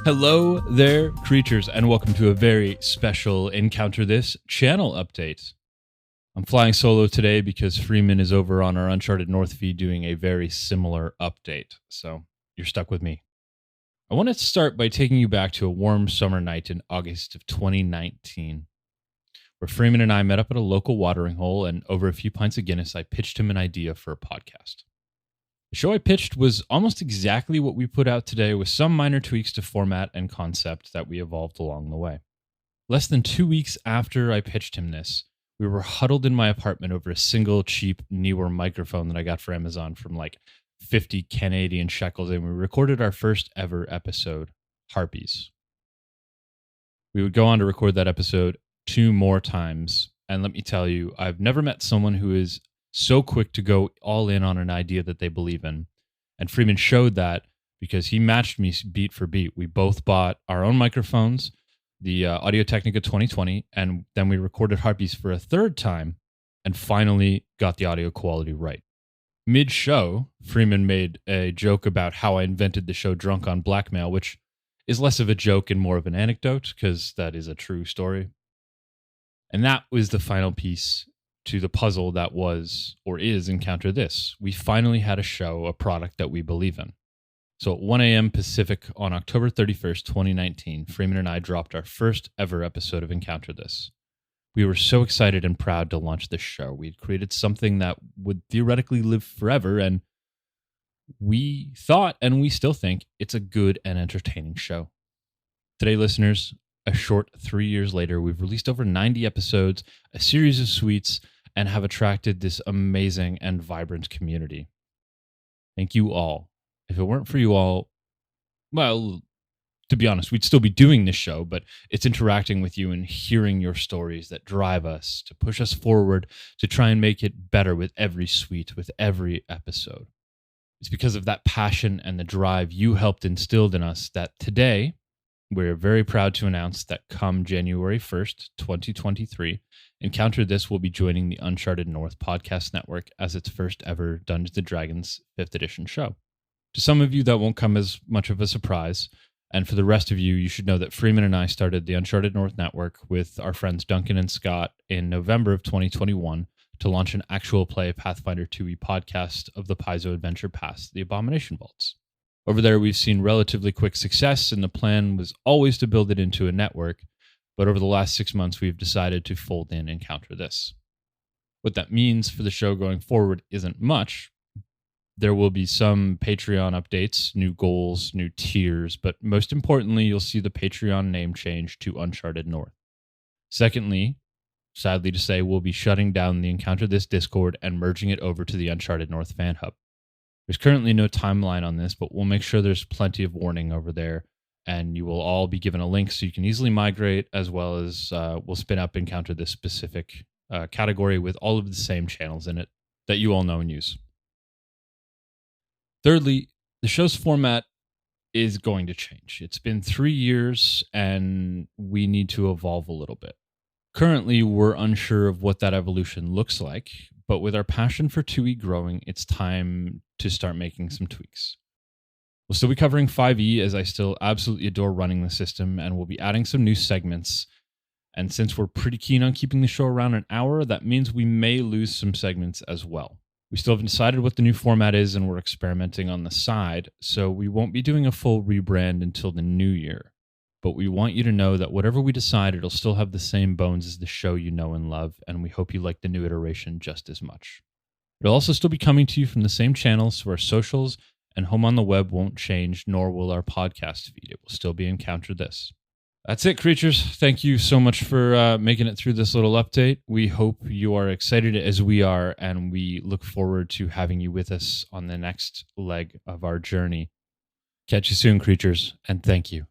Hello there, creatures, and welcome to a very special Encounter This channel update. I'm flying solo today because Freeman is over on our Uncharted North feed doing a very similar update, so you're stuck with me. I want to start by taking you back to a warm summer night in August of 2019, where Freeman and I met up at a local watering hole, and over a few pints of Guinness, I pitched him an idea for a podcast. The show I pitched was almost exactly what we put out today, with some minor tweaks to format and concept that we evolved along the way. Less than 2 weeks after I pitched him this, we were huddled in my apartment over a single cheap Neewer microphone that I got for Amazon from like 50 Canadian shekels, and we recorded our first ever episode, Harpies. We would go on to record that episode 2 more times, and let me tell you, I've never met someone who is so quick to go all in on an idea that they believe in. And Freeman showed that because he matched me beat for beat. We both bought our own microphones, the Audio-Technica 2020, and then we recorded Harpies for a third time and finally got the audio quality right. Mid-show, Freeman made a joke about how I invented the show Drunk on Blackmail, which is less of a joke and more of an anecdote because that is a true story. And that was the final piece to the puzzle that was, or is, Encounter This. We finally had a show, a product that we believe in. So at 1 a.m. Pacific on October 31st, 2019, Freeman and I dropped our first ever episode of Encounter This. We were so excited and proud to launch this show. We had created something that would theoretically live forever, and we thought, and we still think, it's a good and entertaining show. Today, listeners, a short 3 years later, we've released over 90 episodes, a series of suites, and have attracted this amazing and vibrant community. Thank you all. If it weren't for you all, well, to be honest, we'd still be doing this show, but it's interacting with you and hearing your stories that drive us, to push us forward, to try and make it better with every suite, with every episode. It's because of that passion and the drive you helped instilled in us that today, we're very proud to announce that come January 1st, 2023, Encounter This will be joining the Uncharted North podcast network as its first ever Dungeons & Dragons 5th edition show. To some of you, that won't come as much of a surprise, and for the rest of you, you should know that Freeman and I started the Uncharted North network with our friends Duncan and Scott in November of 2021 to launch an actual play Pathfinder 2e podcast of the Paizo Adventure Pass, The Abomination Vaults. Over there, we've seen relatively quick success, and the plan was always to build it into a network, but over the last 6 months, we've decided to fold in Encounter This. What that means for the show going forward isn't much. There will be some Patreon updates, new goals, new tiers, but most importantly, you'll see the Patreon name change to Uncharted North. Secondly, sadly to say, we'll be shutting down the Encounter This Discord and merging it over to the Uncharted North Fan Hub. There's currently no timeline on this, but we'll make sure there's plenty of warning over there, and you will all be given a link so you can easily migrate, as well as we'll spin up Encounter This specific category with all of the same channels in it that you all know and use. Thirdly, the show's format is going to change. It's been 3 years, and we need to evolve a little bit. Currently, we're unsure of what that evolution looks like, but with our passion for 2e growing, it's time to start making some tweaks. We'll still be covering 5e, as I still absolutely adore running the system, and we'll be adding some new segments. And since we're pretty keen on keeping the show around an hour, that means we may lose some segments as well. We still haven't decided what the new format is, and we're experimenting on the side, so we won't be doing a full rebrand until the new year. But we want you to know that whatever we decide, it'll still have the same bones as the show you know and love, and we hope you like the new iteration just as much. It'll also still be coming to you from the same channels, so our socials and home on the web won't change, nor will our podcast feed. It will still be Encounter This. That's it, creatures. Thank you so much for making it through this little update. We hope you are excited as we are, and we look forward to having you with us on the next leg of our journey. Catch you soon, creatures, and thank you.